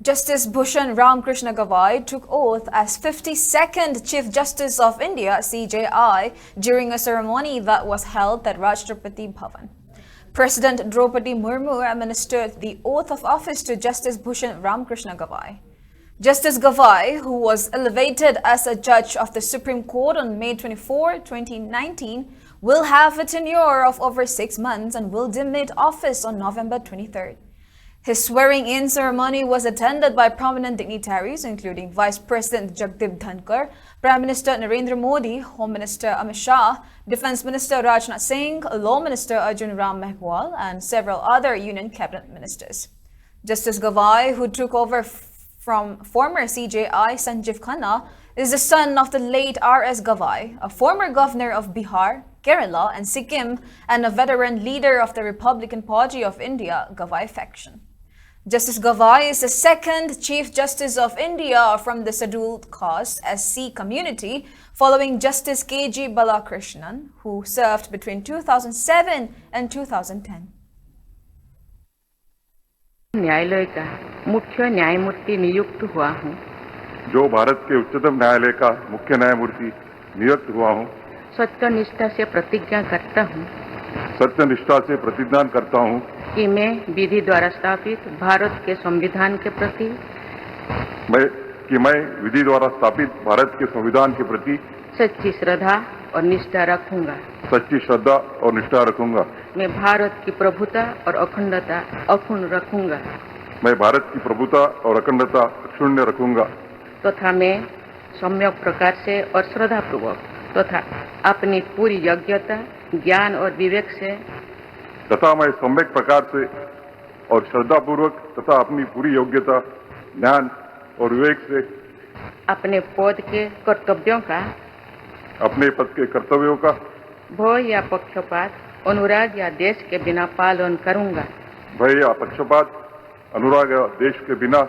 Justice Bhushan Ramkrishna Gavai took oath as 52nd Chief Justice of India (CJI) during a ceremony that was held at Rashtrapati Bhavan. President Draupadi Murmu administered the oath of office to Justice Bhushan Ramkrishna Gavai. Justice Gavai, who was elevated as a judge of the Supreme Court on May 24, 2019, will have a tenure of over 6 months and will demit office on November 23rd. His swearing-in ceremony was attended by prominent dignitaries including Vice President Jagdeep Dhankar, Prime Minister Narendra Modi, Home Minister Amit Shah, Defence Minister Rajnath Singh, Law Minister Arjun Ram Mehwal, and several other Union Cabinet Ministers. Justice Gavai, who took over from former CJI Sanjeev Khanna, is the son of the late R.S. Gavai, a former governor of Bihar, Kerala, and Sikkim, and a veteran leader of the Republican Party of India, Gavai faction. Justice Gavai is the second Chief Justice of India from the scheduled caste SC community, following Justice K.G. Balakrishnan, who served between 2007 and 2010. न्यायालय का मुख्य न्यायमूर्ति नियुक्त हुआ हूँ। जो भारत के उच्चतम न्यायालय का मुख्य न्यायमूर्ति नियुक्त हुआ हूँ। सत्यनिष्ठा से प्रतिज्ञा करता हूँ। सत्यनिष्ठा से प्रतिज्ञा करता हूँ कि मैं विधि द्वारा स्थापित भारत के संविधान के प्रति विधि द्वारा स्थापित भारत के संविधान के प्रति सच्ची श्रद्धा और निष्ठा रखूंगा। सच्ची श्रद्धा और निष्ठा रखूंगा। मैं भारत की प्रभुता और अखंडता अक्षुण्ण रखूंगा। मैं भारत की प्रभुता और अखंडता अक्षुण्ण रखूंगा। तथा मैं सम्यक प्रकार से और श्रद्धापूर्वक तथा अपनी पूरी योग्यता, ज्ञान और विवेक से तथा मैं सम्यक प्रकार से और श्रद्धापूर्वक तथा अपनी पूरी योग्यता, ज्ञान और विवेक से अपने पद के कर्तव्यों का भय या पक्षपात, अनुराग या देश के बिना पालन करूंगा। भय या पक्षपात, अनुराग या देश के बिना